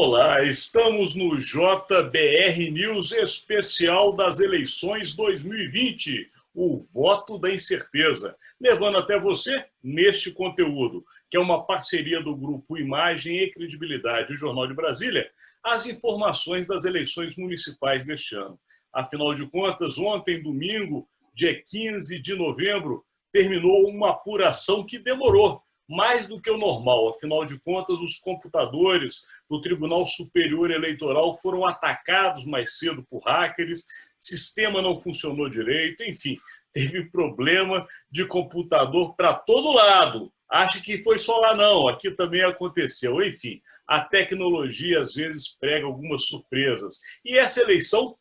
Olá, estamos no JBR News especial das eleições 2020, o voto da incerteza, levando até você neste conteúdo, que é uma parceria do Grupo Imagem e Credibilidade, o Jornal de Brasília, as informações das eleições municipais deste ano. Afinal de contas, ontem, domingo, dia 15 de novembro, terminou uma apuração que demorou mais do que o normal. Afinal de contas, os computadores do Tribunal Superior Eleitoral foram atacados mais cedo por hackers, sistema não funcionou direito, enfim, teve problema de computador para todo lado. Acho que foi só lá não, aqui também aconteceu. Enfim, a tecnologia às vezes prega algumas surpresas. E essa eleição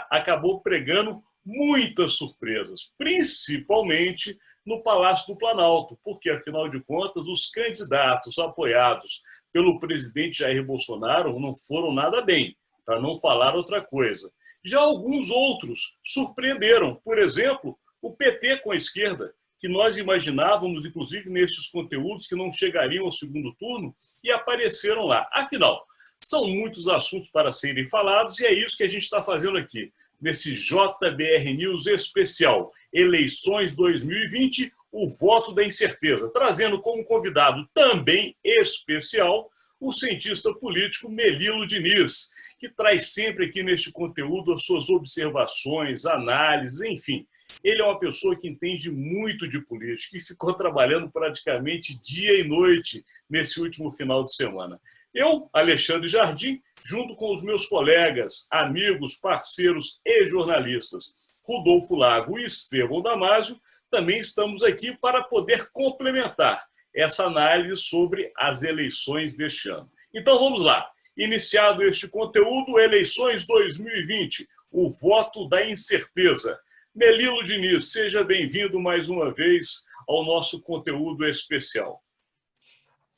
acabou pregando muitas surpresas, principalmente no Palácio do Planalto, porque, afinal de contas, os candidatos apoiados pelo presidente Jair Bolsonaro não foram nada bem, para não falar outra coisa. Já alguns outros surpreenderam, por exemplo, o PT com a esquerda, que nós imaginávamos, inclusive nesses conteúdos, que não chegariam ao segundo turno e apareceram lá. Afinal, são muitos assuntos para serem falados e é isso que a gente está fazendo aqui, nesse JBR News especial, Eleições 2020, o voto da incerteza, trazendo como convidado também especial o cientista político Melilo Diniz, que traz sempre aqui neste conteúdo as suas observações, análises, enfim. Ele é uma pessoa que entende muito de política e ficou trabalhando praticamente dia e noite nesse último final de semana. Eu, Alexandre Jardim, junto com os meus colegas, amigos, parceiros e jornalistas, Rodolfo Lago e Estevão Damásio, também estamos aqui para poder complementar essa análise sobre as eleições deste ano. Então vamos lá. Iniciado este conteúdo, Eleições 2020, o voto da incerteza. Melilo Diniz, seja bem-vindo mais uma vez ao nosso conteúdo especial.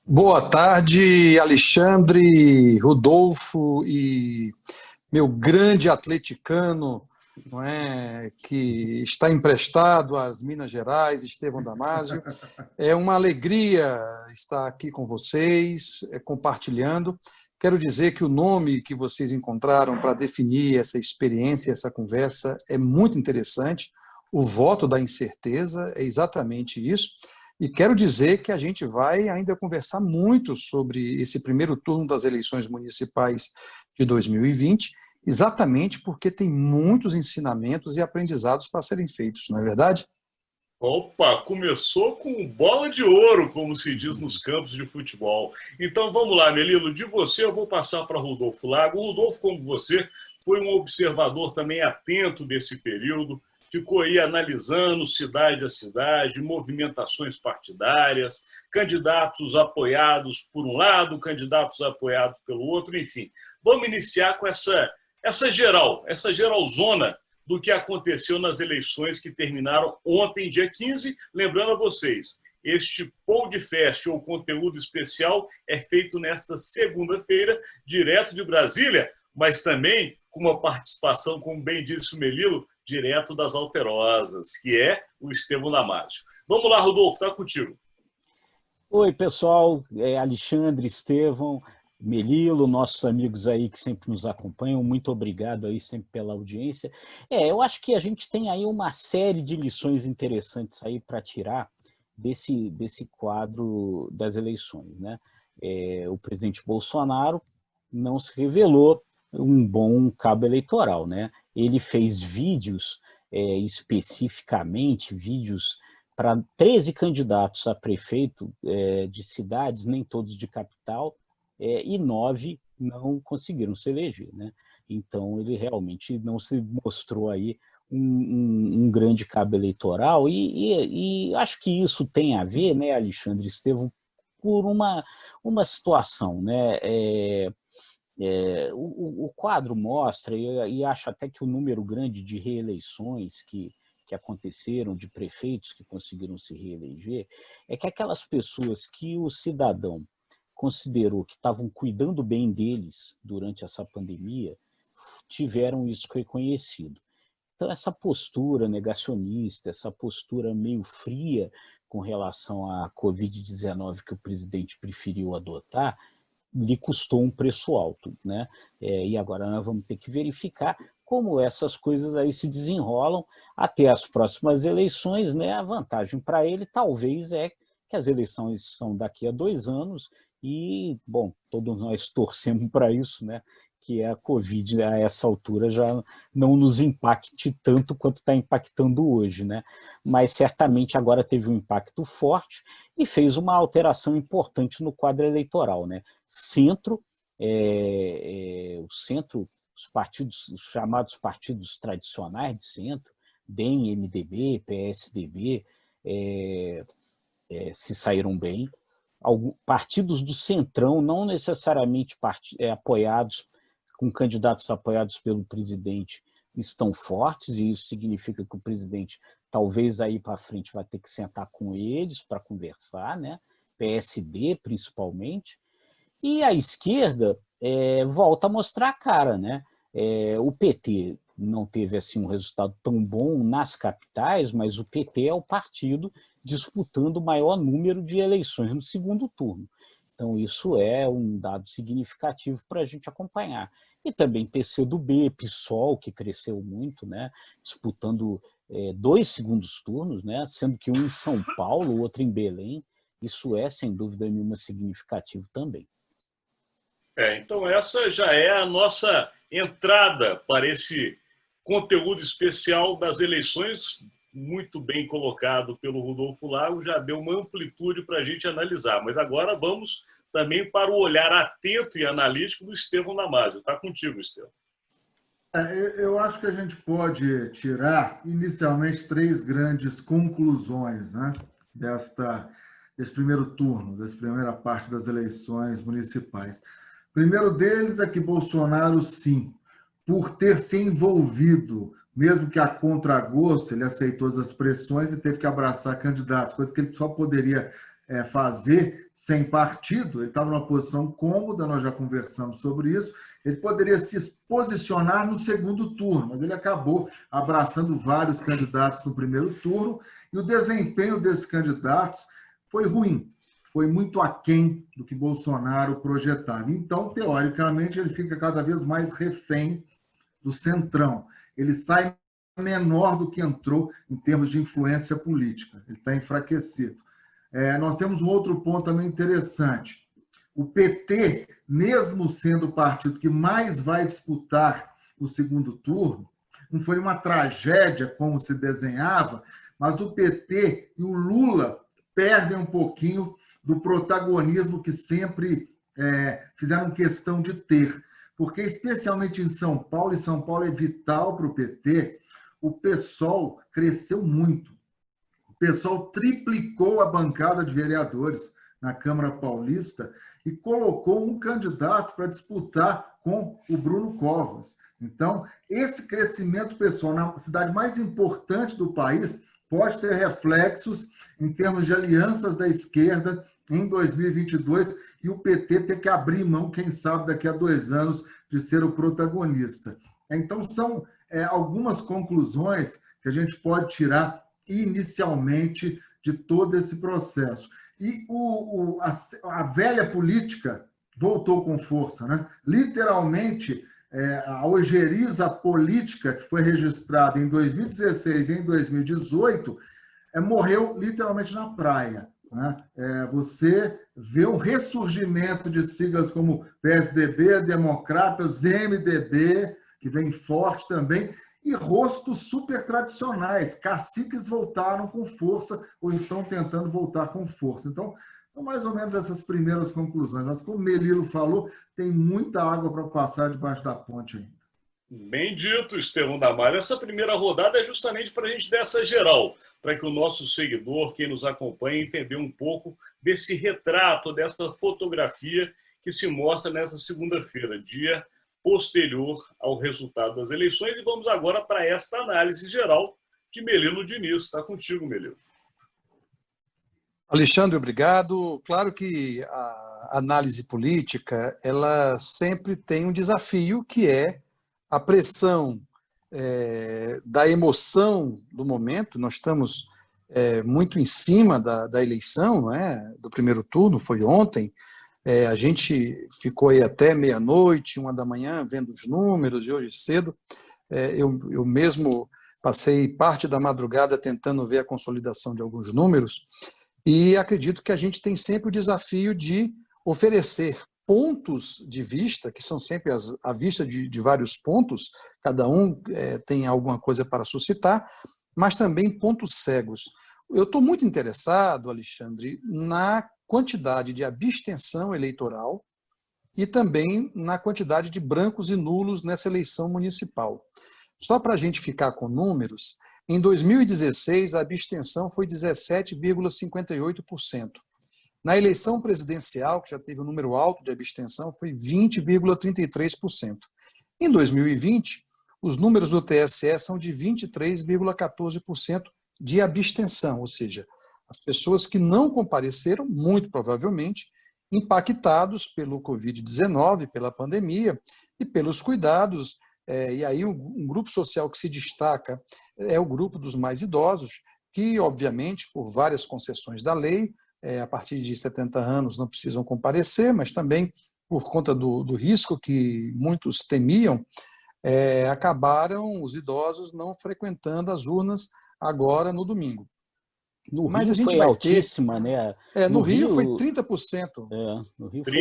Boa tarde, Alexandre, Rodolfo e meu grande atleticano, não é, que está emprestado às Minas Gerais, Estevão Damásio. É uma alegria estar aqui com vocês, compartilhando. Quero dizer que o nome que vocês encontraram para definir essa experiência, essa conversa, é muito interessante. O voto da incerteza é exatamente isso. E quero dizer que a gente vai ainda conversar muito sobre esse primeiro turno das eleições municipais de 2020, exatamente porque tem muitos ensinamentos e aprendizados para serem feitos, não é verdade? Opa, começou com bola de ouro, como se diz nos campos de futebol. Então vamos lá, Melilo, de você eu vou passar para Rodolfo Lago. O Rodolfo, como você, foi um observador também atento desse período, ficou aí analisando cidade a cidade, movimentações partidárias, candidatos apoiados por um lado, candidatos apoiados pelo outro, enfim. Vamos iniciar com essa geralzona do que aconteceu nas eleições que terminaram ontem, dia 15. Lembrando a vocês, este podcast ou conteúdo especial é feito nesta segunda-feira, direto de Brasília, mas também com uma participação, como bem disse o Melilo, direto das Alterosas, que é o Estevão Damásio. Vamos lá, Rodolfo, está contigo. Oi, pessoal, Alexandre, Estevão, Melilo, nossos amigos aí que sempre nos acompanham, muito obrigado aí sempre pela audiência. Eu acho que a gente tem aí uma série de lições interessantes aí para tirar desse quadro das eleições, né? O presidente Bolsonaro não se revelou um bom cabo eleitoral, né? Ele fez vídeos, especificamente vídeos para 13 candidatos a prefeito de cidades, nem todos de capital, e 9 não conseguiram se eleger, né? Então ele realmente não se mostrou aí um grande cabo eleitoral e acho que isso tem a ver, né, Alexandre Estevão, por uma situação, né? O quadro mostra, e acho até que o número grande de reeleições que aconteceram, de prefeitos que conseguiram se reeleger, é que aquelas pessoas que o cidadão considerou que estavam cuidando bem deles durante essa pandemia, tiveram isso reconhecido. Então, essa postura negacionista, essa postura meio fria com relação à Covid-19 que o presidente preferiu adotar, lhe custou um preço alto, né? E agora nós vamos ter que verificar como essas coisas aí se desenrolam até as próximas eleições, né? A vantagem para ele talvez é que as eleições são daqui a 2 anos e, bom, todos nós torcemos para isso, né? Que a Covid, a essa altura, já não nos impacte tanto quanto está impactando hoje, né? Mas certamente agora teve um impacto forte e fez uma alteração importante no quadro eleitoral, né? Centro, o centro, os partidos, os chamados partidos tradicionais de centro, DEM, MDB, PSDB, se saíram bem. Partidos do centrão, não necessariamente apoiados, com candidatos apoiados pelo presidente, estão fortes, e isso significa que o presidente talvez aí para frente vai ter que sentar com eles para conversar, né? PSD principalmente. E a esquerda volta a mostrar a cara, né? O PT não teve assim um resultado tão bom nas capitais, mas o PT é o partido disputando o maior número de eleições no segundo turno. Então isso é um dado significativo para a gente acompanhar. E também PCdoB, PSOL, que cresceu muito, né? Disputando 2 segundos turnos, né? Sendo que um em São Paulo, o outro em Belém. Isso é, sem dúvida nenhuma, significativo também. Então essa já é a nossa entrada para esse conteúdo especial das eleições, muito bem colocado pelo Rodolfo Lago, já deu uma amplitude para a gente analisar. Mas agora vamos também para o olhar atento e analítico do Estevão Damasio. Está contigo, Estevão. Eu acho que a gente pode tirar, inicialmente, 3 grandes conclusões, né, desse primeiro turno, dessa primeira parte das eleições municipais. O primeiro deles é que Bolsonaro, sim, por ter se envolvido, mesmo que a contragosto, ele aceitou as pressões e teve que abraçar candidatos, coisa que ele só poderia fazer sem partido. Ele estava numa posição cômoda, nós já conversamos sobre isso. Ele poderia se posicionar no segundo turno, mas ele acabou abraçando vários candidatos no primeiro turno, e o desempenho desses candidatos foi ruim, foi muito aquém do que Bolsonaro projetava. Então, teoricamente, ele fica cada vez mais refém do centrão. Ele sai menor do que entrou em termos de influência política. Ele está enfraquecido. Nós temos um outro ponto também interessante. O PT, mesmo sendo o partido que mais vai disputar o segundo turno, não foi uma tragédia como se desenhava, mas o PT e o Lula perdem um pouquinho do protagonismo que sempre fizeram questão de ter. Porque, especialmente em São Paulo, e São Paulo é vital para o PT, o PSOL cresceu muito. O PSOL triplicou a bancada de vereadores na Câmara Paulista e colocou um candidato para disputar com o Bruno Covas. Então, esse crescimento pessoal na cidade mais importante do país pode ter reflexos em termos de alianças da esquerda em 2022 e o PT ter que abrir mão, quem sabe, daqui a 2 anos, de ser o protagonista. Então, são algumas conclusões que a gente pode tirar inicialmente de todo esse processo. E a velha política voltou com força, né? Literalmente, a ojeriza política que foi registrada em 2016 e em 2018 morreu literalmente na praia, né? Você vê um ressurgimento de siglas como PSDB, Democratas, MDB, que vem forte também, e rostos super tradicionais. Caciques voltaram com força ou estão tentando voltar com força. Então, são mais ou menos essas primeiras conclusões. Mas, como o Melilo falou, tem muita água para passar debaixo da ponte ainda. Bem dito, Estevão Damasio. Essa primeira rodada é justamente para a gente dar essa geral, para que o nosso seguidor, quem nos acompanha, entenda um pouco desse retrato, dessa fotografia que se mostra nessa segunda-feira, dia posterior ao resultado das eleições. E vamos agora para esta análise geral de Melilo Diniz. Está contigo, Melilo. Alexandre, obrigado. Claro que a análise política ela sempre tem um desafio, que é a pressão da emoção do momento. Nós estamos muito em cima da eleição, não é? Do primeiro turno, foi ontem, A gente ficou aí até meia-noite, 1h vendo os números, e hoje cedo eu mesmo passei parte da madrugada tentando ver a consolidação de alguns números, e acredito que a gente tem sempre o desafio de oferecer pontos de vista, que são sempre a vista de vários pontos, cada um tem alguma coisa para suscitar, mas também pontos cegos. Eu estou muito interessado, Alexandre, na quantidade de abstenção eleitoral e também na quantidade de brancos e nulos nessa eleição municipal. Só para a gente ficar com números, em 2016 a abstenção foi 17,58%. Na eleição presidencial, que já teve um número alto de abstenção, foi 20,33%. Em 2020, os números do TSE são de 23,14% de abstenção, ou seja, as pessoas que não compareceram, muito provavelmente, impactados pelo Covid-19, pela pandemia e pelos cuidados. E aí um grupo social que se destaca é o grupo dos mais idosos, que, obviamente, por várias concessões da lei, a partir de 70 anos não precisam comparecer, mas também por conta do risco que muitos temiam, acabaram os idosos não frequentando as urnas agora no domingo. No Rio a gente foi altíssima, né? No Rio foi 30%. No Rio foi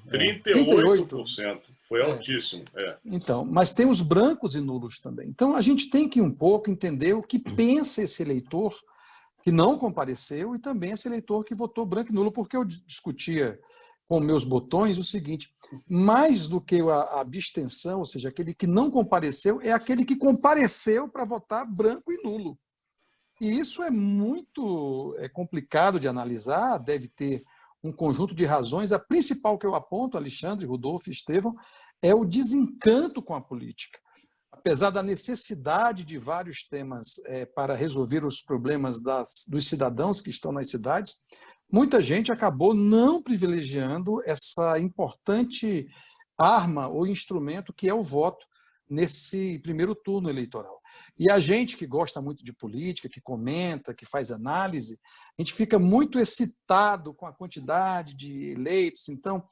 38%. Foi altíssimo. Então, mas tem os brancos e nulos também. Então, a gente tem que um pouco entender o que pensa esse eleitor que não compareceu e também esse eleitor que votou branco e nulo, porque eu discutia com meus botões o seguinte: mais do que a abstenção, ou seja, aquele que não compareceu, é aquele que compareceu para votar branco e nulo. E isso é muito complicado de analisar, deve ter um conjunto de razões. A principal que eu aponto, Alexandre, Rodolfo e Estevão, é o desencanto com a política. Apesar da necessidade de vários temas para resolver os problemas dos cidadãos que estão nas cidades, muita gente acabou não privilegiando essa importante arma ou instrumento que é o voto nesse primeiro turno eleitoral. E a gente que gosta muito de política, que comenta, que faz análise, a gente fica muito excitado com a quantidade de eleitos. Então,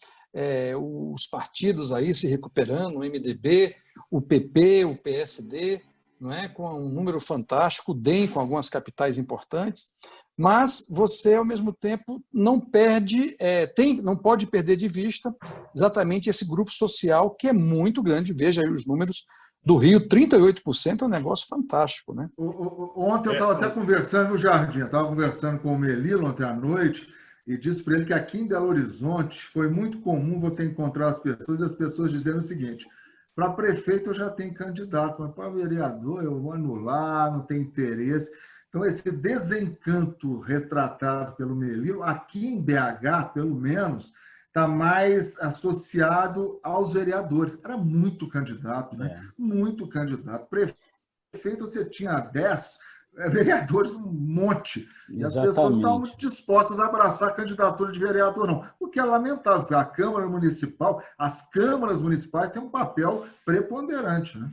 os partidos aí se recuperando, o MDB, o PP, o PSD, não é? Com um número fantástico, o DEM com algumas capitais importantes, mas você, ao mesmo tempo, não pode perder de vista exatamente esse grupo social que é muito grande. Veja aí os números do Rio, 38% é um negócio fantástico, né? Ontem eu estava até conversando no Jardim, eu estava conversando com o Melilo ontem à noite e disse para ele que aqui em Belo Horizonte foi muito comum você encontrar as pessoas e as pessoas dizendo o seguinte: para prefeito eu já tenho candidato, mas para vereador eu vou anular, não tem interesse. Então, esse desencanto retratado pelo Melilo, aqui em BH, pelo menos, está mais associado aos vereadores. Era muito candidato, né? Muito candidato. Prefeito, você tinha 10, vereadores, um monte. E as pessoas não estavam muito dispostas a abraçar a candidatura de vereador, não. O que é lamentável, porque a Câmara Municipal, as câmaras municipais têm um papel preponderante, né?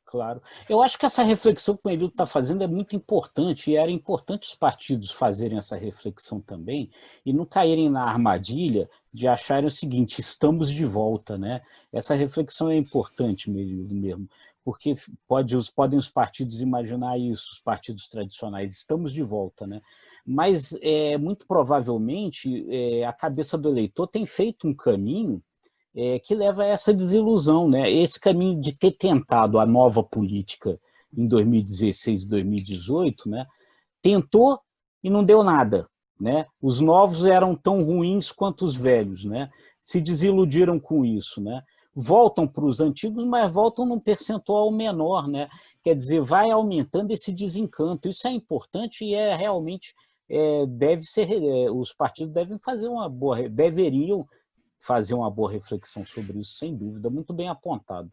Claro. Eu acho que essa reflexão que o Melilo está fazendo é muito importante, e era importante os partidos fazerem essa reflexão também e não caírem na armadilha de acharem o seguinte: estamos de volta, né? Essa reflexão é importante mesmo, porque podem os partidos imaginar isso, os partidos tradicionais, estamos de volta, né? Mas muito provavelmente a cabeça do eleitor tem feito um caminho que leva a essa desilusão, né? Esse caminho de ter tentado a nova política em 2016 e 2018, né? Tentou e não deu nada, né? Os novos eram tão ruins quanto os velhos, né? Se desiludiram com isso, né? Voltam para os antigos, mas voltam num percentual menor, né? Quer dizer, vai aumentando esse desencanto. Isso é importante e realmente deve ser. Os partidos devem fazer deveriam fazer uma boa reflexão sobre isso, sem dúvida, muito bem apontado.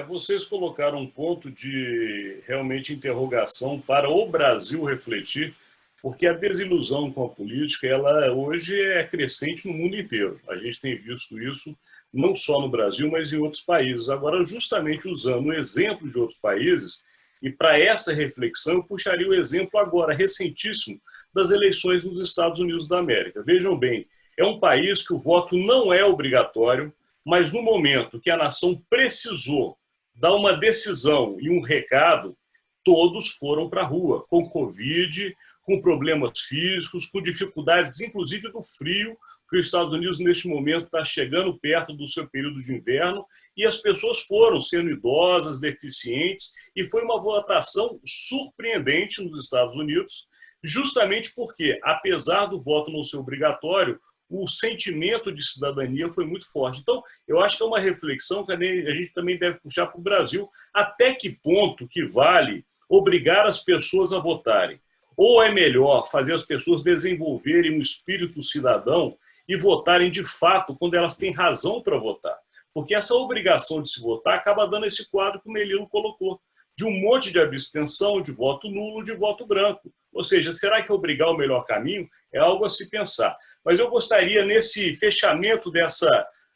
Vocês colocaram um ponto de realmente interrogação para o Brasil refletir, porque a desilusão com a política, ela hoje é crescente no mundo inteiro. A gente tem visto isso não só no Brasil, mas em outros países. Agora, justamente usando o exemplo de outros países, e para essa reflexão eu puxaria o exemplo agora, recentíssimo, das eleições nos Estados Unidos da América. Vejam bem, É um país que o voto não é obrigatório, mas no momento que a nação precisou dar uma decisão e um recado, todos foram para a rua, com Covid, com problemas físicos, com dificuldades, inclusive do frio, que os Estados Unidos, neste momento, está chegando perto do seu período de inverno, e as pessoas foram sendo idosas, deficientes, e foi uma votação surpreendente nos Estados Unidos, justamente porque, apesar do voto não ser obrigatório, o sentimento de cidadania foi muito forte. Então, eu acho que é uma reflexão que a gente também deve puxar para o Brasil, até que ponto que vale obrigar as pessoas a votarem. Ou é melhor fazer as pessoas desenvolverem um espírito cidadão e votarem de fato quando elas têm razão para votar. Porque essa obrigação de se votar acaba dando esse quadro que o Melilo colocou, de um monte de abstenção, de voto nulo, de voto branco. Ou seja, será que obrigar o melhor caminho? É algo a se pensar. Mas eu gostaria, nesse fechamento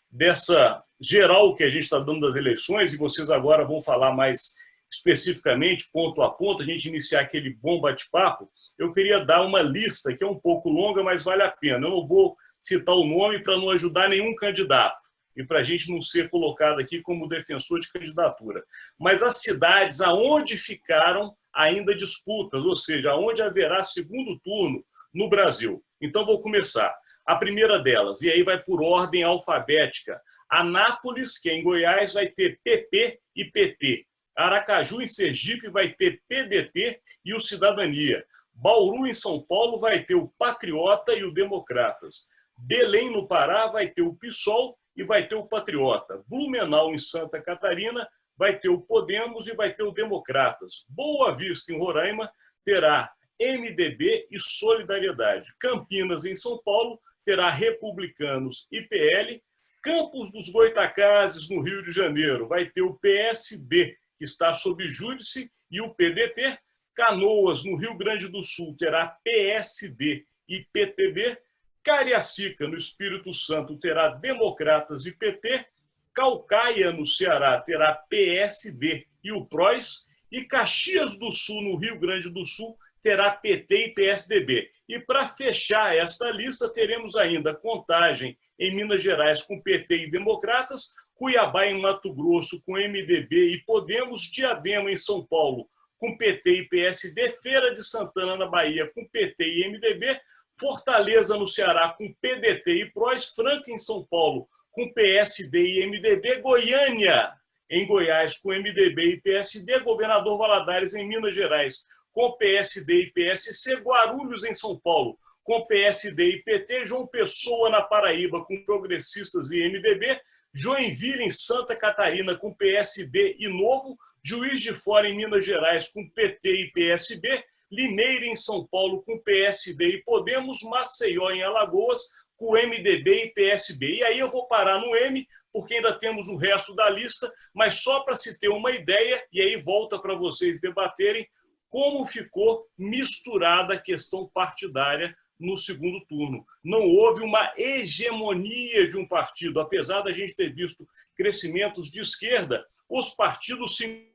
dessa geral que a gente está dando das eleições, e vocês agora vão falar mais especificamente, ponto a ponto, a gente iniciar aquele bom bate-papo, eu queria dar uma lista que é um pouco longa, mas vale a pena. Eu não vou citar o nome para não ajudar nenhum candidato e para a gente não ser colocado aqui como defensor de candidatura. Mas as cidades aonde ficaram ainda disputas, ou seja, aonde haverá segundo turno no Brasil. Então, vou começar. A primeira delas, e aí vai por ordem alfabética. Anápolis, que é em Goiás, vai ter PP e PT. Aracaju, em Sergipe, vai ter PDT e o Cidadania. Bauru, em São Paulo, vai ter o Patriota e o Democratas. Belém, no Pará, vai ter o PSOL e vai ter o Patriota. Blumenau, em Santa Catarina, vai ter o Podemos e vai ter o Democratas. Boa Vista, em Roraima, terá MDB e Solidariedade. Campinas, em São Paulo, terá Republicanos e PL. Campos dos Goytacazes, no Rio de Janeiro, vai ter o PSD, que está sob júdice, e o PDT. Canoas, no Rio Grande do Sul, terá PSD e PTB. Cariacica, no Espírito Santo, terá Democratas e PT. Caucaia, no Ceará, terá PSD e o PROS. E Caxias do Sul, no Rio Grande do Sul, terá PT e PSDB. E para fechar esta lista, teremos ainda Contagem em Minas Gerais com PT e Democratas, Cuiabá em Mato Grosso com MDB e Podemos, Diadema em São Paulo com PT e PSD, Feira de Santana na Bahia com PT e MDB, Fortaleza no Ceará com PDT e PROS, Franca em São Paulo com PSD e MDB, Goiânia em Goiás com MDB e PSD, Governador Valadares em Minas Gerais com PSD e PSC, Guarulhos em São Paulo com PSD e PT, João Pessoa na Paraíba com Progressistas e MDB, Joinville em Santa Catarina com PSD e Novo, Juiz de Fora em Minas Gerais com PT e PSB, Limeira em São Paulo com PSD e Podemos, Maceió em Alagoas com MDB e PSB. E aí eu vou parar no M, porque ainda temos o resto da lista, mas só para se ter uma ideia, e aí volta para vocês debaterem como ficou misturada a questão partidária no segundo turno. Não houve uma hegemonia de um partido, apesar da gente ter visto crescimentos de esquerda, os partidos se...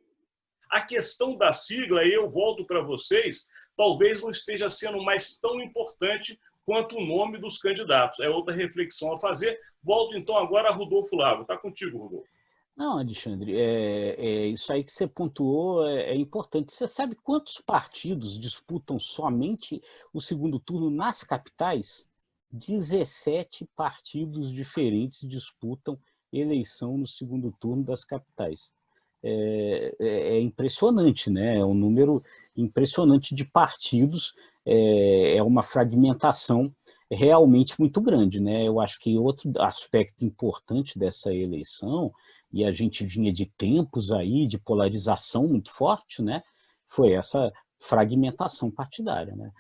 A questão da sigla, e eu volto para vocês, talvez não esteja sendo mais tão importante quanto o nome dos candidatos. É outra reflexão a fazer. Volto então agora a Rodolfo Lago. Está contigo, Rodolfo. Não, Alexandre, isso aí que você pontuou é importante. Você sabe quantos partidos disputam somente o segundo turno nas capitais? 17 partidos diferentes disputam eleição no segundo turno das capitais. É impressionante, né? É um número impressionante de partidos, é uma fragmentação realmente muito grande, né? Eu acho que outro aspecto importante dessa eleição, e a gente vinha de tempos aí de polarização muito forte, né? Foi essa fragmentação partidária, né?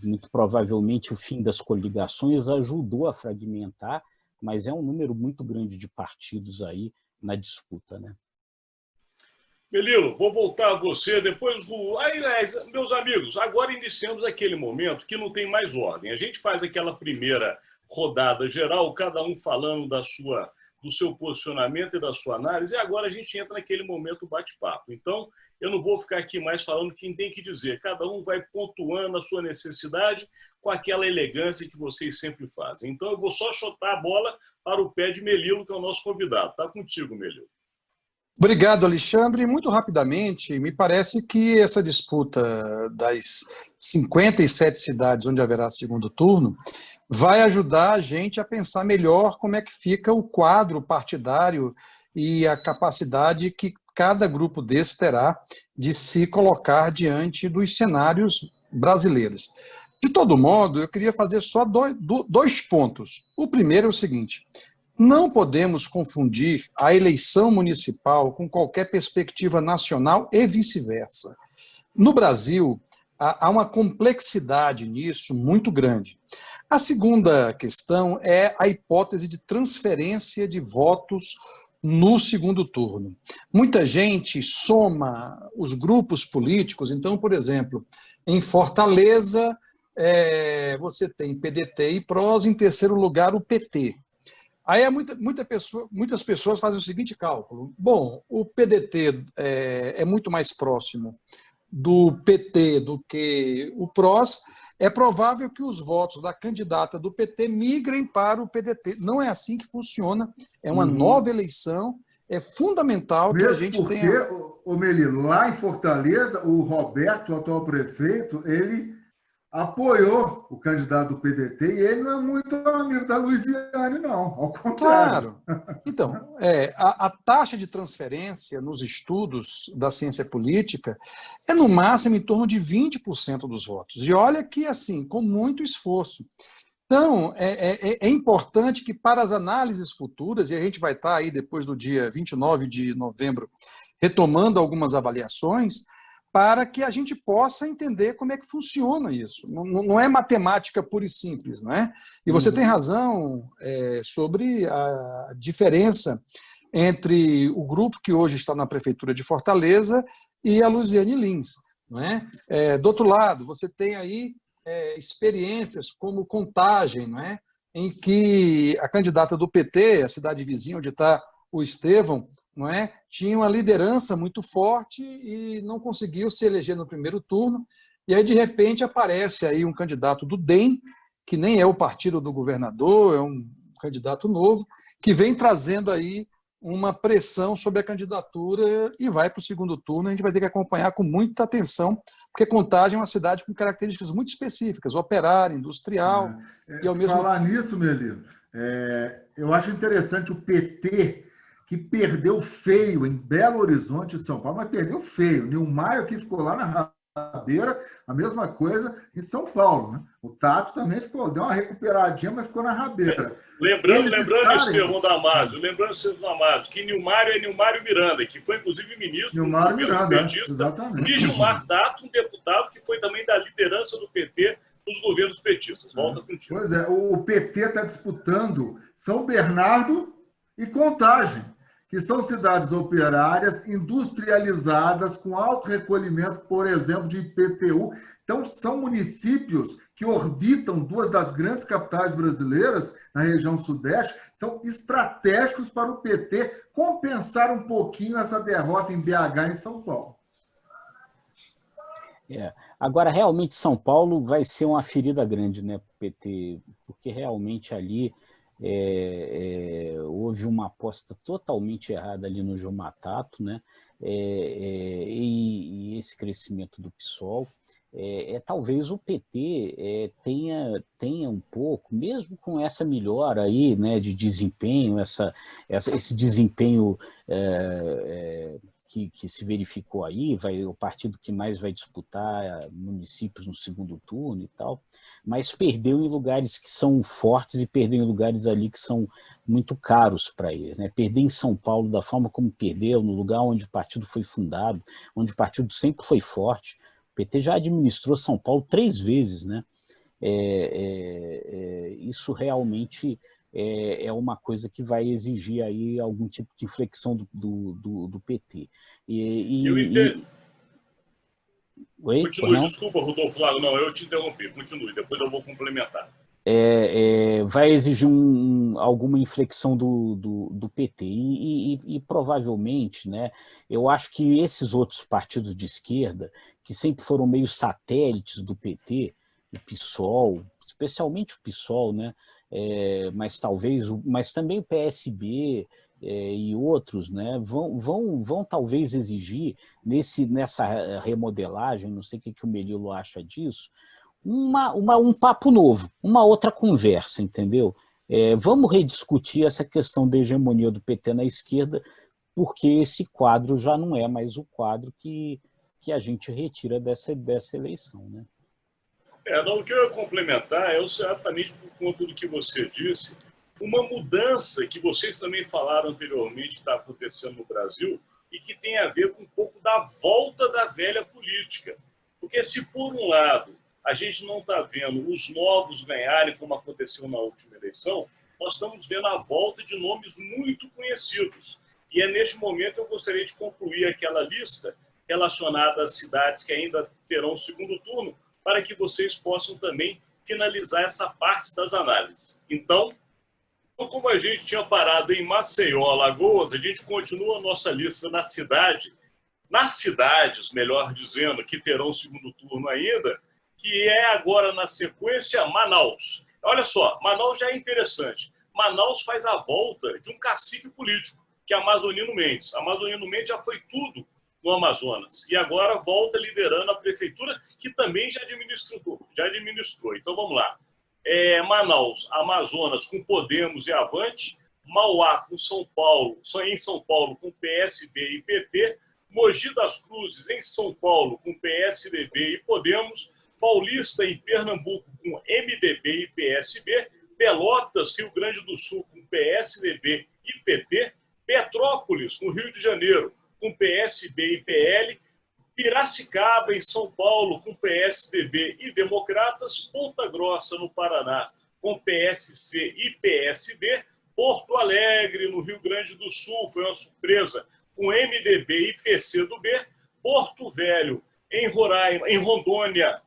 Muito provavelmente o fim das coligações ajudou a fragmentar, mas é um número muito grande de partidos aí na disputa, né? Melilo, vou voltar a você depois do... Aliás, meus amigos, agora iniciamos aquele momento que não tem mais ordem. A gente faz aquela primeira rodada geral, cada um falando do do seu posicionamento e da sua análise, e agora a gente entra naquele momento bate-papo. Então, eu não vou ficar aqui mais falando quem tem que dizer. Cada um vai pontuando a sua necessidade com aquela elegância que vocês sempre fazem. Então, eu vou só chutar a bola para o pé de Melilo, que é o nosso convidado. Está contigo, Melilo. Obrigado, Alexandre. Muito rapidamente, me parece que essa disputa das 57 cidades onde haverá segundo turno vai ajudar a gente a pensar melhor como é que fica o quadro partidário e a capacidade que cada grupo desse terá de se colocar diante dos cenários brasileiros. De todo modo, eu queria fazer só dois pontos. O primeiro é o seguinte: não podemos confundir a eleição municipal com qualquer perspectiva nacional e vice-versa. No Brasil, há uma complexidade nisso muito grande. A segunda questão é a hipótese de transferência de votos no segundo turno. Muita gente soma os grupos políticos. Então, por exemplo, em Fortaleza, você tem PDT e PROS, em terceiro lugar o PT. Aí muitas pessoas fazem o seguinte cálculo: bom, o PDT é muito mais próximo do PT do que o PROS, é provável que os votos da candidata do PT migrem para o PDT. Não é assim que funciona, é uma nova eleição, é fundamental que a gente tenha... Mesmo porque, Melilo, lá em Fortaleza, o Roberto, o atual prefeito, ele apoiou o candidato do PDT e ele não é muito amigo da Luiziane, não, ao contrário. Claro. Então, a taxa de transferência nos estudos da ciência política é no máximo em torno de 20% dos votos. E olha que, assim, com muito esforço. Então, é importante que para as análises futuras, e a gente vai estar aí depois do dia 29 de novembro retomando algumas avaliações, para que a gente possa entender como é que funciona isso. Não é matemática pura e simples, não é? E você tem razão sobre a diferença entre o grupo que hoje está na Prefeitura de Fortaleza e a Luiziane Lins, não é? Do outro lado, você tem aí experiências como Contagem, não é? Em que a candidata do PT, a cidade vizinha onde está o Estevão, não é? Tinha uma liderança muito forte e não conseguiu se eleger no primeiro turno. E aí, de repente, aparece aí um candidato do DEM, que nem é o partido do governador, é um candidato novo, que vem trazendo aí uma pressão sobre a candidatura e vai para o segundo turno. A gente vai ter que acompanhar com muita atenção, porque Contagem é uma cidade com características muito específicas, operária, industrial. E ao mesmo... Falar nisso, Melilo, eu acho interessante o PT, que perdeu feio em Belo Horizonte e São Paulo, mas perdeu feio. Nilmaio, que ficou lá na rabeira, a mesma coisa em São Paulo. Né? O Tato também deu uma recuperadinha, mas ficou na rabeira. Lembrando, Estevão Damasio, que Nilmário é Nilmário Miranda, que foi, inclusive, ministro dos governos petistas, e Gilmar Tato, um deputado que foi também da liderança do PT nos governos petistas. Volta contigo. Pois é, o PT está disputando São Bernardo e Contagem, que são cidades operárias industrializadas com alto recolhimento, por exemplo, de IPTU. Então, são municípios que orbitam duas das grandes capitais brasileiras na região sudeste, são estratégicos para o PT compensar um pouquinho essa derrota em BH e em São Paulo. Agora, realmente, São Paulo vai ser uma ferida grande, né, para o PT, porque realmente ali houve uma aposta totalmente errada ali no Gilmar Tato, né? E esse crescimento do PSOL, talvez o PT tenha um pouco, mesmo com essa melhora aí, né, de desempenho, esse desempenho que se verificou aí, o partido que mais vai disputar municípios no segundo turno e tal, mas perdeu em lugares que são fortes e perdeu em lugares ali que são muito caros para ele. Né? Perder em São Paulo da forma como perdeu, no lugar onde o partido foi fundado, onde o partido sempre foi forte. O PT já administrou São Paulo 3 vezes. Né? Isso realmente é uma coisa que vai exigir aí algum tipo de inflexão do PT. Oi? Continue, desculpa, Rodolfo Lago, não, eu te interrompi, continue, depois eu vou complementar. vai exigir alguma inflexão do PT. E provavelmente, né, eu acho que esses outros partidos de esquerda, que sempre foram meio satélites do PT, o PSOL, especialmente o PSOL, né, mas também o PSB e outros, né, vão talvez exigir nessa remodelagem, não sei o que o Melilo acha disso, um papo novo, uma outra conversa, entendeu? Vamos rediscutir essa questão da hegemonia do PT na esquerda, porque esse quadro já não é mais o quadro que a gente retira dessa eleição, né? Não, o que eu ia complementar é exatamente por conta do que você disse, uma mudança que vocês também falaram anteriormente que está acontecendo no Brasil e que tem a ver com um pouco da volta da velha política. Porque se, por um lado, a gente não está vendo os novos ganharem, como aconteceu na última eleição, nós estamos vendo a volta de nomes muito conhecidos. E neste momento que eu gostaria de concluir aquela lista relacionada às cidades que ainda terão segundo turno, para que vocês possam também finalizar essa parte das análises. Então, como a gente tinha parado em Maceió, Alagoas, a gente continua a nossa lista nas cidades, melhor dizendo, que terão segundo turno ainda, que é agora, na sequência, Manaus. Olha só, Manaus já é interessante. Manaus faz a volta de um cacique político, que é Amazonino Mendes. Amazonino Mendes já foi tudo no Amazonas. E agora volta liderando a prefeitura, que também já administrou. Então, vamos lá. Manaus, Amazonas, com Podemos e Avante. Mauá, em São Paulo, com PSB e PT. Mogi das Cruzes, em São Paulo, com PSDB e Podemos. Paulista, em Pernambuco, com MDB e PSB. Pelotas, Rio Grande do Sul, com PSDB e PT. Petrópolis, no Rio de Janeiro, com PSB e PL, Piracicaba, em São Paulo, com PSDB e Democratas, Ponta Grossa, no Paraná, com PSC e PSD, Porto Alegre, no Rio Grande do Sul, foi uma surpresa, com MDB e PCdoB, Porto Velho, em Rondônia,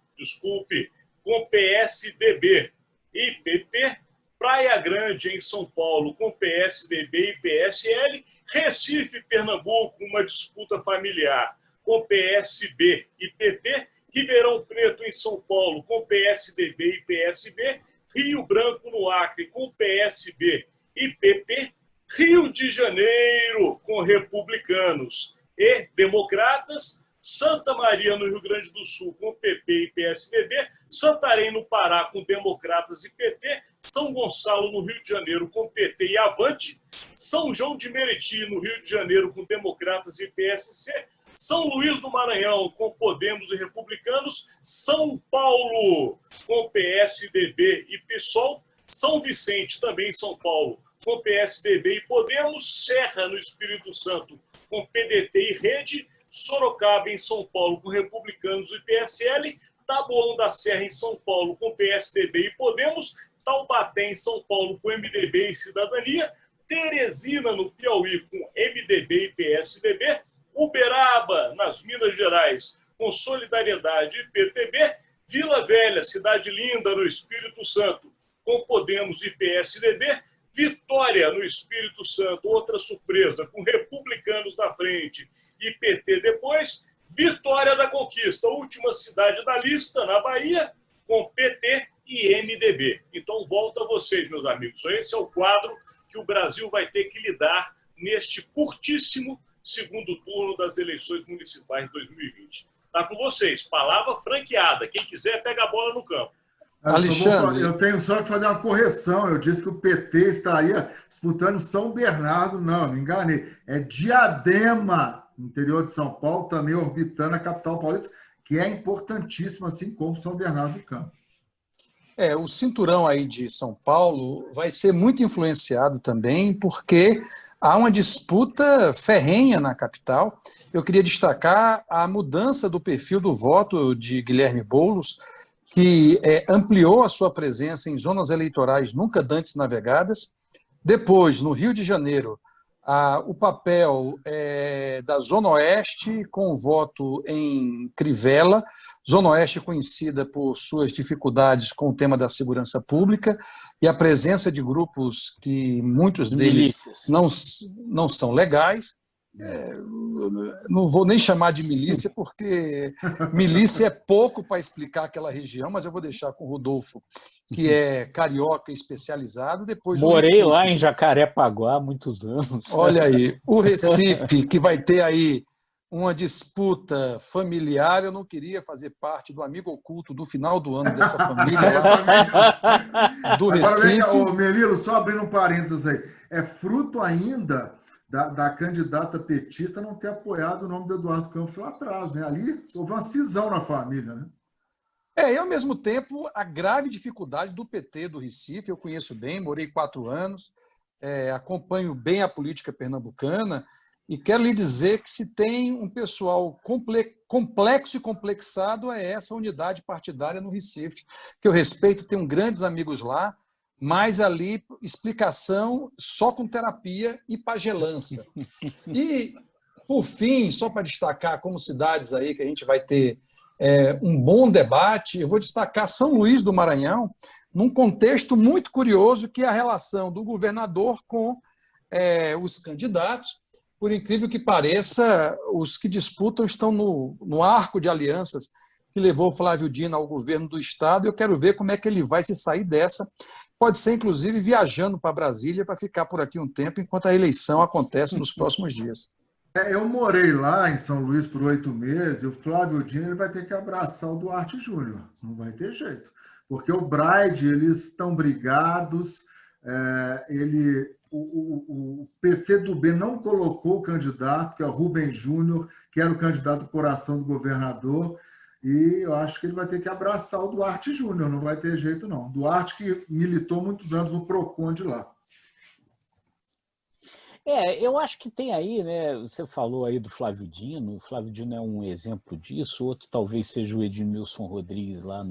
com PSDB e PP, Praia Grande, em São Paulo, com PSDB e PSL, Recife, Pernambuco, uma disputa familiar com PSB e PT, Ribeirão Preto, em São Paulo, com PSDB e PSB, Rio Branco, no Acre, com PSB e PP, Rio de Janeiro, com republicanos e democratas, Santa Maria, no Rio Grande do Sul, com PP e PSDB, Santarém, no Pará, com democratas e PT, São Gonçalo, no Rio de Janeiro, com PT e Avante, São João de Meriti, no Rio de Janeiro, com democratas e PSC, São Luís do Maranhão, com Podemos e republicanos, São Paulo, com PSDB e PSOL, São Vicente, também em São Paulo, com PSDB e Podemos, Serra, no Espírito Santo, com PDT e Rede, Sorocaba, em São Paulo, com republicanos e PSL, Taboão da Serra, em São Paulo, com PSDB e Podemos, Taubaté, em São Paulo, com MDB e Cidadania, Teresina, no Piauí, com MDB e PSDB, Uberaba, nas Minas Gerais, com Solidariedade e PTB, Vila Velha, Cidade Linda, no Espírito Santo, com Podemos e PSDB, Vitória, no Espírito Santo, outra surpresa, com republicanos na frente e PT depois, Vitória da Conquista, última cidade da lista, na Bahia, com PT e MDB. Então, volto a vocês, meus amigos. Esse é o quadro que o Brasil vai ter que lidar neste curtíssimo segundo turno das eleições municipais de 2020. Está com vocês. Palavra franqueada. Quem quiser, pega a bola no campo. Alexandre. Eu tenho só que fazer uma correção. Eu disse que o PT estaria disputando São Bernardo. Não, me enganei. É Diadema, interior de São Paulo, também orbitando a capital paulista, que é importantíssimo, assim como São Bernardo do Campo. O cinturão aí de São Paulo vai ser muito influenciado também, porque há uma disputa ferrenha na capital. Eu queria destacar a mudança do perfil do voto de Guilherme Boulos, que ampliou a sua presença em zonas eleitorais nunca antes navegadas. Depois, no Rio de Janeiro, o papel da Zona Oeste com o voto em Crivella, Zona Oeste conhecida por suas dificuldades com o tema da segurança pública e a presença de grupos que muitos deles não são legais. Não vou nem chamar de milícia, porque milícia é pouco para explicar aquela região, mas eu vou deixar com o Rodolfo, que é carioca especializado. Depois morei lá em Jacarepaguá há muitos anos. Olha aí, o Recife, que vai ter aí uma disputa familiar, eu não queria fazer parte do amigo oculto do final do ano dessa família lá, do Recife. Agora, Melilo, só abrindo um parênteses aí, é fruto ainda da candidata petista não ter apoiado o nome do Eduardo Campos lá atrás, né? Ali houve uma cisão na família, né? E ao mesmo tempo, a grave dificuldade do PT do Recife, eu conheço bem, morei 4 anos, acompanho bem a política pernambucana, e quero lhe dizer que se tem um pessoal complexo e complexado é essa unidade partidária no Recife, que eu respeito, tenho grandes amigos lá, mas ali explicação só com terapia e pagelança. E, por fim, só para destacar como cidades aí que a gente vai ter um bom debate, eu vou destacar São Luís do Maranhão, num contexto muito curioso, que é a relação do governador com os candidatos. Por incrível que pareça, os que disputam estão no arco de alianças que levou o Flávio Dino ao governo do Estado. Eu quero ver como é que ele vai se sair dessa. Pode ser, inclusive, viajando para Brasília para ficar por aqui um tempo enquanto a eleição acontece nos próximos dias. Eu morei lá em São Luís por 8 meses e o Flávio Dino ele vai ter que abraçar o Duarte Júnior. Não vai ter jeito. Porque o Braide, eles estão brigados, o PCdoB não colocou o candidato, que é o Rubem Júnior, que era o candidato do coração do governador, e eu acho que ele vai ter que abraçar o Duarte Júnior, não vai ter jeito não. Duarte que militou muitos anos no PROCON de lá. Eu acho que tem aí, né? Você falou aí do Flávio Dino, o Flávio Dino é um exemplo disso, outro talvez seja o Edmilson Rodrigues lá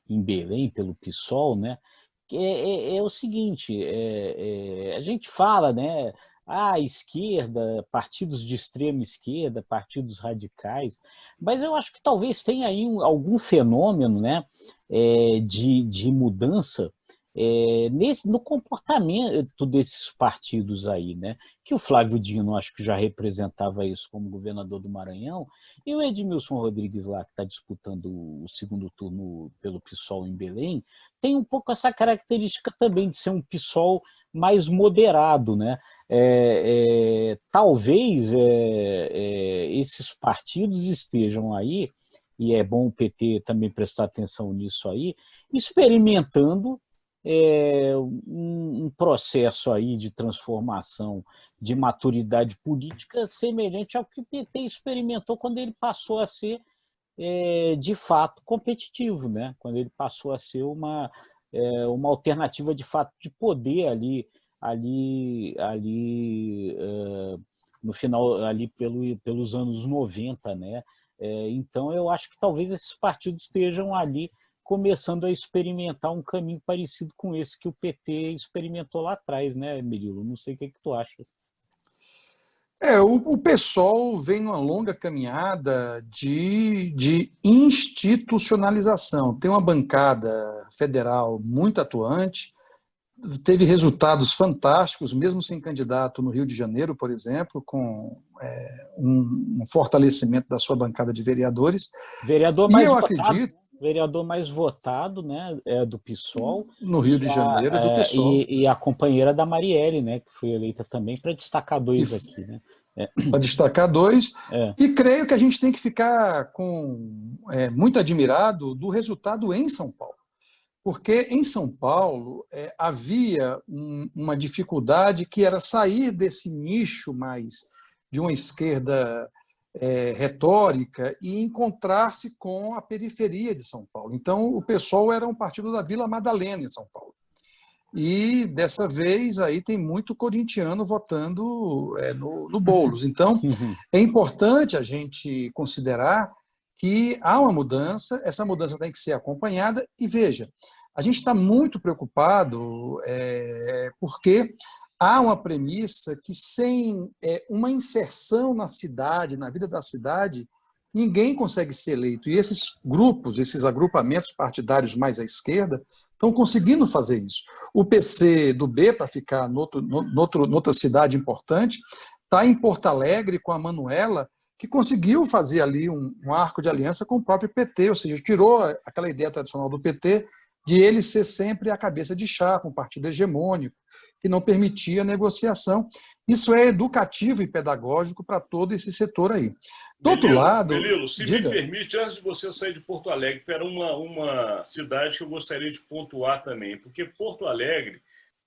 em Belém, pelo PSOL, né? É o seguinte, a gente fala, né? Esquerda, partidos de extrema esquerda, partidos radicais, mas eu acho que talvez tenha aí algum fenômeno, né? De mudança no comportamento desses partidos aí, né? Que o Flávio Dino acho que já representava isso como governador do Maranhão, e o Edmilson Rodrigues lá, que está disputando o segundo turno pelo PSOL em Belém, tem um pouco essa característica também de ser um PSOL mais moderado, né? Talvez esses partidos estejam aí, e é bom o PT também prestar atenção nisso aí, experimentando um processo aí de transformação, de maturidade política semelhante ao que o PT experimentou quando ele passou a ser de fato competitivo, né? Quando ele passou a ser uma alternativa de fato de poder ali no final, ali pelos anos 90, né? Então eu acho que talvez esses partidos estejam ali começando a experimentar um caminho parecido com esse que o PT experimentou lá atrás, né, Melilo? Não sei o que tu acha. O PSOL vem numa longa caminhada de institucionalização. Tem uma bancada federal muito atuante, teve resultados fantásticos, mesmo sem candidato no Rio de Janeiro, por exemplo, com um fortalecimento da sua bancada de vereadores. Vereador mais votado, né, do PSOL. No Rio de Janeiro, do PSOL. E a companheira da Marielle, né, que foi eleita também, para destacar dois aqui, né? Para destacar dois. E creio que a gente tem que ficar muito admirado do resultado em São Paulo. Porque em São Paulo havia uma dificuldade que era sair desse nicho mais de uma esquerda retórica e encontrar-se com a periferia de São Paulo. Então, o PSOL era um partido da Vila Madalena, em São Paulo. E, dessa vez, aí tem muito corintiano votando no Boulos. Então, é importante a gente considerar que há uma mudança, essa mudança tem que ser acompanhada. E, veja, a gente está muito preocupado porque há uma premissa que sem uma inserção na cidade, na vida da cidade, ninguém consegue ser eleito. E esses grupos, esses agrupamentos partidários mais à esquerda, estão conseguindo fazer isso. O PC do B, para ficar noutra cidade importante, está em Porto Alegre com a Manuela, que conseguiu fazer ali um arco de aliança com o próprio PT, ou seja, tirou aquela ideia tradicional do PT de ele ser sempre a cabeça de chapa, um partido hegemônico, que não permitia negociação. Isso é educativo e pedagógico para todo esse setor aí. Do outro lado... Melilo, se diga. me permite, antes de você sair de Porto Alegre, era uma cidade que eu gostaria de pontuar também, porque Porto Alegre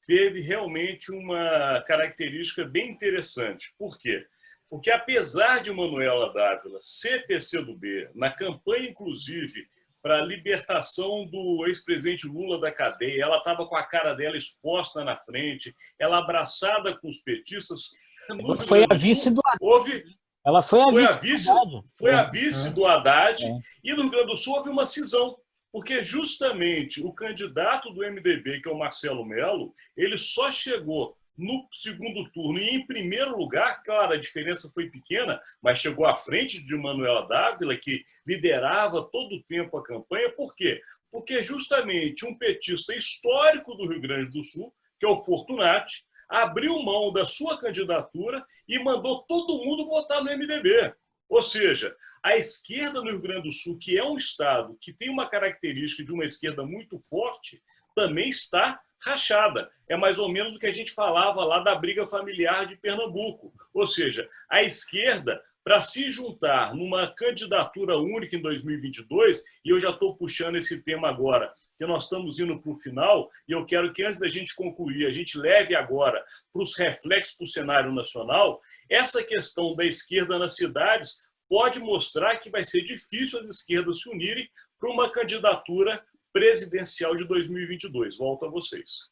teve realmente uma característica bem interessante. Por quê? Porque apesar de Manuela Dávila ser PCdoB, na campanha, inclusive, para a libertação do ex-presidente Lula da cadeia, ela estava com a cara dela exposta na frente, ela abraçada com os petistas. Foi a vice do Haddad. Ela foi a vice do Haddad. E no Rio Grande do Sul houve uma cisão, porque justamente o candidato do MDB, que é o Marcelo Mello, ele só chegou no segundo turno e em primeiro lugar, claro, a diferença foi pequena, mas chegou à frente de Manuela Dávila, que liderava todo o tempo a campanha. Por quê? Porque justamente um petista histórico do Rio Grande do Sul, que é o Fortunati, abriu mão da sua candidatura e mandou todo mundo votar no MDB. Ou seja, a esquerda no Rio Grande do Sul, que é um estado que tem uma característica de uma esquerda muito forte, também está rachada. É mais ou menos o que a gente falava lá da briga familiar de Pernambuco. Ou seja, a esquerda, para se juntar numa candidatura única em 2022, e eu já estou puxando esse tema agora, que nós estamos indo para o final, e eu quero que antes da gente concluir, a gente leve agora para os reflexos para o cenário nacional, essa questão da esquerda nas cidades pode mostrar que vai ser difícil as esquerdas se unirem para uma candidatura presidencial de 2022. Volto a vocês.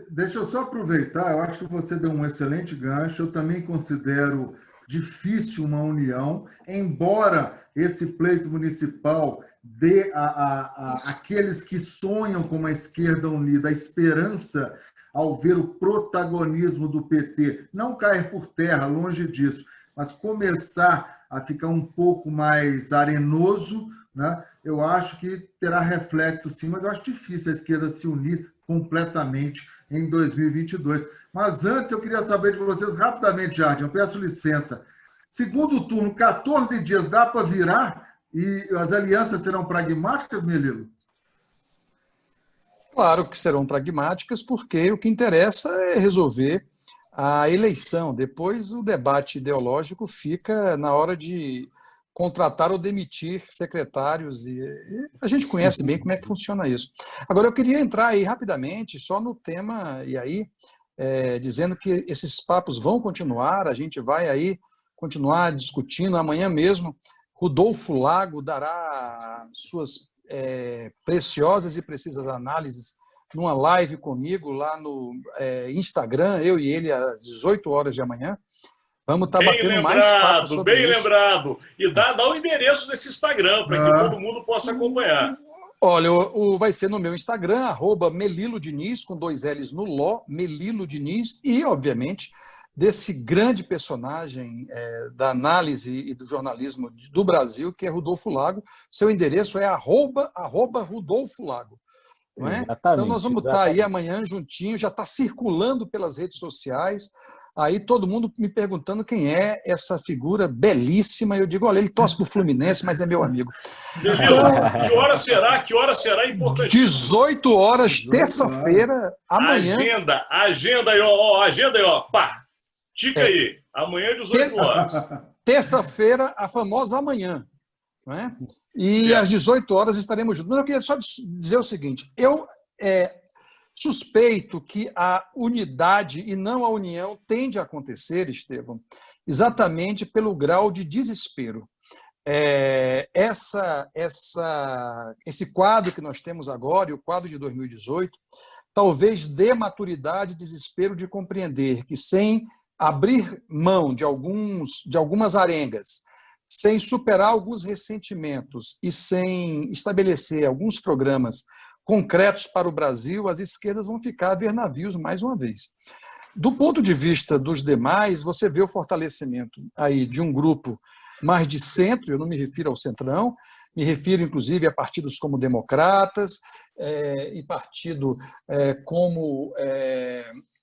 Deixa eu só aproveitar, eu acho que você deu um excelente gancho, eu também considero difícil uma união, embora esse pleito municipal dê àqueles que sonham com uma esquerda unida a esperança ao ver o protagonismo do PT não cair por terra, longe disso, mas começar a ficar um pouco mais arenoso, né? Eu acho que terá reflexo sim, mas eu acho difícil a esquerda se unir completamente em 2022. Mas antes eu queria saber de vocês rapidamente, Jardim, eu peço licença. Segundo turno, 14 dias, dá para virar? E as alianças serão pragmáticas, Melilo? Claro que serão pragmáticas, porque o que interessa é resolver a eleição. Depois o debate ideológico fica na hora de contratar ou demitir secretários, e a gente conhece bem como é que funciona isso. Agora, eu queria entrar aí rapidamente só no tema, e aí, dizendo que esses papos vão continuar, a gente vai aí continuar discutindo amanhã mesmo. Rodolfo Lago dará suas preciosas e precisas análises numa live comigo lá no Instagram, eu e ele, às 18 horas de amanhã. Vamos estar batendo mais papo sobre isso. Bem lembrado. E dá o endereço desse Instagram, para que todo mundo possa acompanhar. Olha, vai ser no meu Instagram, @Melilo Diniz, com 2 L's no Ló, Melilo Diniz, e, obviamente, desse grande personagem da análise e do jornalismo do Brasil, que é Rodolfo Lago. Seu endereço é @Rodolfo Lago. Não é? Então, nós vamos estar aí amanhã juntinho, já está circulando pelas redes sociais. Aí todo mundo me perguntando quem é essa figura belíssima. Eu digo, olha, ele torce para o Fluminense, mas é meu amigo. Então, que hora será? Que hora será importante? 18 horas, terça-feira, amanhã. Agenda aí, ó. Pá, tica aí. Amanhã, 18 horas. Terça-feira, a famosa amanhã. Não é? E certo. Às 18 horas estaremos juntos. Mas eu queria só dizer o seguinte, eu suspeito que a unidade e não a união tende a acontecer, Estevão, exatamente pelo grau de desespero. Esse quadro que nós temos agora, e o quadro de 2018, talvez dê maturidade e desespero de compreender que, sem abrir mão de algumas arengas, sem superar alguns ressentimentos e sem estabelecer alguns programas concretos para o Brasil, as esquerdas vão ficar a ver navios mais uma vez. Do ponto de vista dos demais, você vê o fortalecimento aí de um grupo mais de centro, eu não me refiro ao centrão, me refiro, inclusive, a partidos como Democratas, e partido como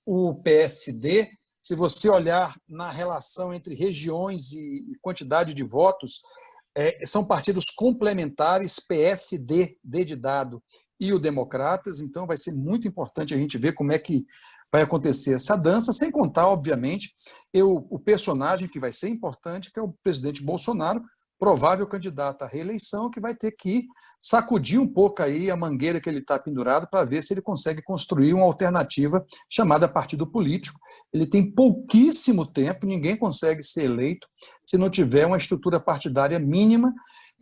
o PSD. Se você olhar na relação entre regiões e quantidade de votos, são partidos complementares, PSD, D de dado, e o Democratas, então vai ser muito importante a gente ver como é que vai acontecer essa dança, sem contar, obviamente, o personagem que vai ser importante, que é o presidente Bolsonaro, provável candidato à reeleição, que vai ter que sacudir um pouco aí a mangueira que ele está pendurado para ver se ele consegue construir uma alternativa chamada partido político. Ele tem pouquíssimo tempo, ninguém consegue ser eleito se não tiver uma estrutura partidária mínima,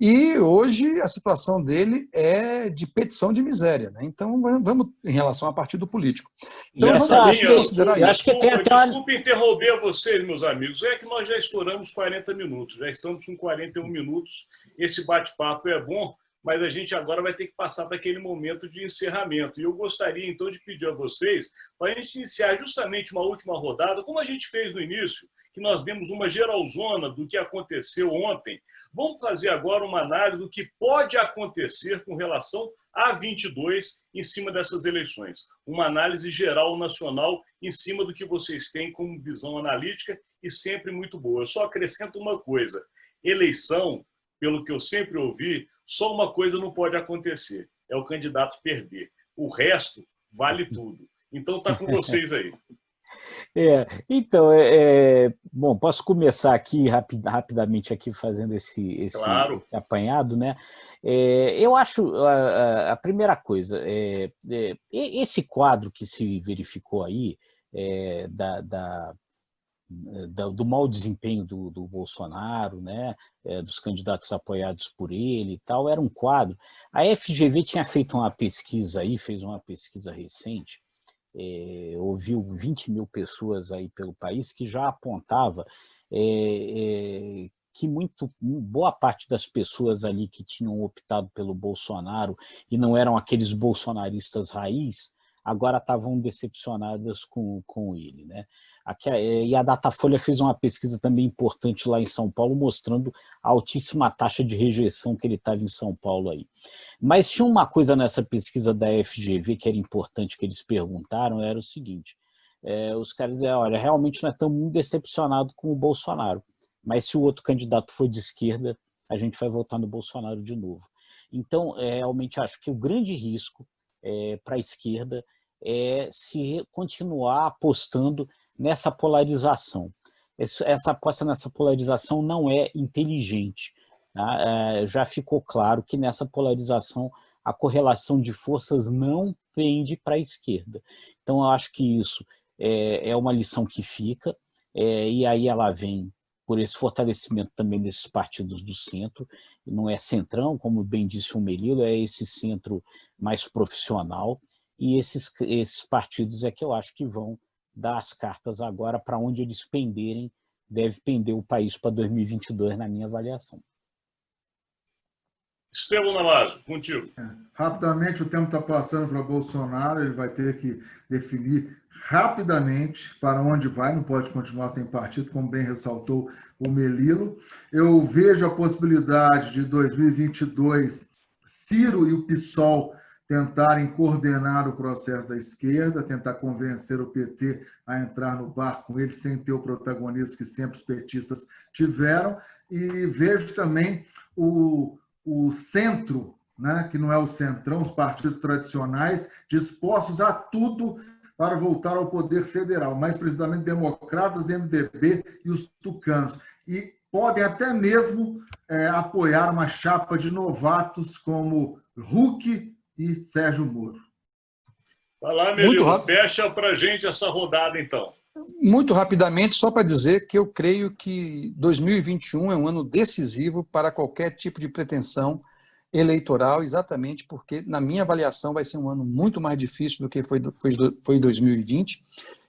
e hoje a situação dele é de petição de miséria, né? Então, vamos em relação a partido político. Então, Nessa vamos linha, considerar isso. Desculpe interromper vocês, meus amigos, é que nós já estouramos 40 minutos, já estamos com 41 minutos, esse bate-papo é bom, mas a gente agora vai ter que passar para aquele momento de encerramento. E eu gostaria, então, de pedir a vocês, para a gente iniciar justamente uma última rodada, como a gente fez no início, que nós demos uma geralzona do que aconteceu ontem. Vamos fazer agora uma análise do que pode acontecer com relação a 22 em cima dessas eleições. Uma análise geral nacional em cima do que vocês têm como visão analítica e sempre muito boa. Eu só acrescento uma coisa. Eleição, pelo que eu sempre ouvi, só uma coisa não pode acontecer, é o candidato perder. O resto vale tudo. Então está com vocês aí. Então, bom, posso começar aqui rapidamente aqui fazendo esse Claro. apanhado, né? Eu acho a primeira coisa, esse quadro que se verificou aí, do mau desempenho do Bolsonaro, né? Dos candidatos apoiados por ele e tal, era um quadro. A FGV tinha feito uma pesquisa aí, fez uma pesquisa recente, ouviu 20 mil pessoas aí pelo país, que já apontava que boa parte das pessoas ali que tinham optado pelo Bolsonaro e não eram aqueles bolsonaristas raiz, agora estavam decepcionadas com ele, né? E a Datafolha fez uma pesquisa também importante lá em São Paulo, mostrando a altíssima taxa de rejeição que ele estava em São Paulo aí. Mas tinha uma coisa nessa pesquisa da FGV que era importante, que eles perguntaram, era o seguinte, os caras diziam, olha, realmente nós estamos muito decepcionados com o Bolsonaro, mas se o outro candidato for de esquerda, a gente vai votar no Bolsonaro de novo. Então, realmente acho que o grande risco para a esquerda é se continuar apostando nessa polarização. Essa aposta nessa polarização não é inteligente. Tá? Já ficou claro que nessa polarização a correlação de forças não pende para a esquerda. Então, eu acho que isso é uma lição que fica, e aí ela vem por esse fortalecimento também desses partidos do centro, não é centrão, como bem disse o Melilo, é esse centro mais profissional, e esses partidos é que eu acho que vão dar as cartas agora para onde eles penderem, deve pender o país para 2022, na minha avaliação. Estevão Namazo, contigo. Rapidamente, o tempo está passando para Bolsonaro, ele vai ter que definir rapidamente para onde vai, não pode continuar sem partido, como bem ressaltou o Melilo. Eu vejo a possibilidade de 2022, Ciro e o PSOL tentarem coordenar o processo da esquerda, tentar convencer o PT a entrar no barco com ele, sem ter o protagonismo que sempre os petistas tiveram. E vejo também o centro, né, que não é o centrão, os partidos tradicionais, dispostos a tudo para voltar ao poder federal, mais precisamente democratas, MDB e os tucanos. E podem até mesmo apoiar uma chapa de novatos como Huck e Sérgio Moro. Vai lá, Melilo, fecha para a gente essa rodada, então. Muito rapidamente, só para dizer que eu creio que 2021 é um ano decisivo para qualquer tipo de pretensão eleitoral, exatamente porque, na minha avaliação, vai ser um ano muito mais difícil do que foi 2020,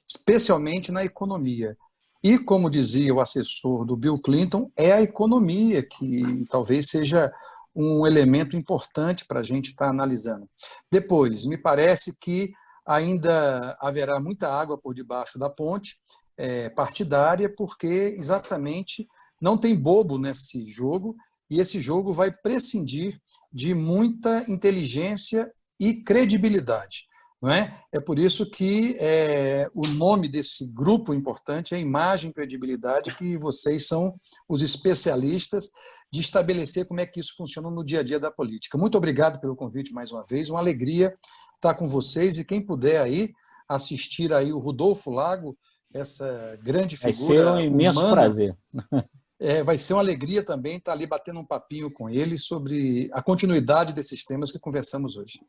especialmente na economia. E, como dizia o assessor do Bill Clinton, é a economia que talvez seja um elemento importante para a gente estar analisando. Depois, me parece que ainda haverá muita água por debaixo da ponte partidária, porque exatamente Não tem bobo nesse jogo, e esse jogo vai prescindir de muita inteligência e credibilidade. Não é? É por isso que o nome desse grupo importante é Imagem e Credibilidade, que vocês são os especialistas de estabelecer como é que isso funciona no dia a dia da política. Muito obrigado pelo convite mais uma vez, uma alegria estar com vocês, e quem puder aí assistir aí o Rodolfo Lago, essa grande figura vai ser um imenso humana, prazer. Vai ser uma alegria também estar ali batendo um papinho com ele sobre a continuidade desses temas que conversamos hoje.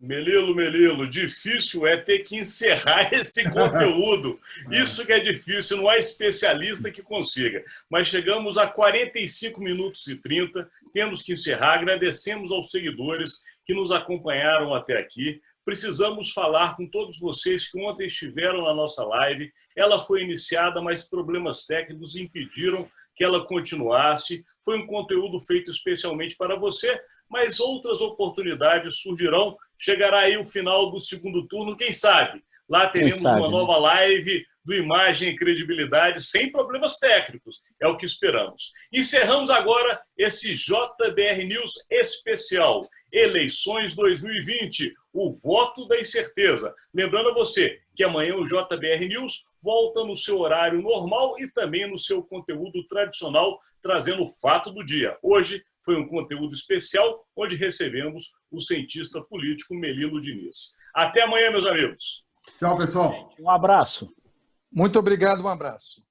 Melilo, difícil é ter que encerrar esse conteúdo. Isso que é difícil, não há especialista que consiga. Mas chegamos a 45 minutos e 30, temos que encerrar. Agradecemos aos seguidores que nos acompanharam até aqui. Precisamos falar com todos vocês que ontem estiveram na nossa live. Ela foi iniciada, mas problemas técnicos impediram que ela continuasse. Foi um conteúdo feito especialmente para você, mas outras oportunidades surgirão. Chegará aí o final do segundo turno, quem sabe? Lá teremos uma nova live do Imagem e Credibilidade sem problemas técnicos, é o que esperamos. Encerramos agora esse JBR News especial, Eleições 2020, o voto da incerteza. Lembrando a você que amanhã o JBR News volta no seu horário normal e também no seu conteúdo tradicional, trazendo o fato do dia. Hoje foi um conteúdo especial, onde recebemos o cientista político Melilo Diniz. Até amanhã, meus amigos. Tchau, pessoal. Um abraço. Muito obrigado, um abraço.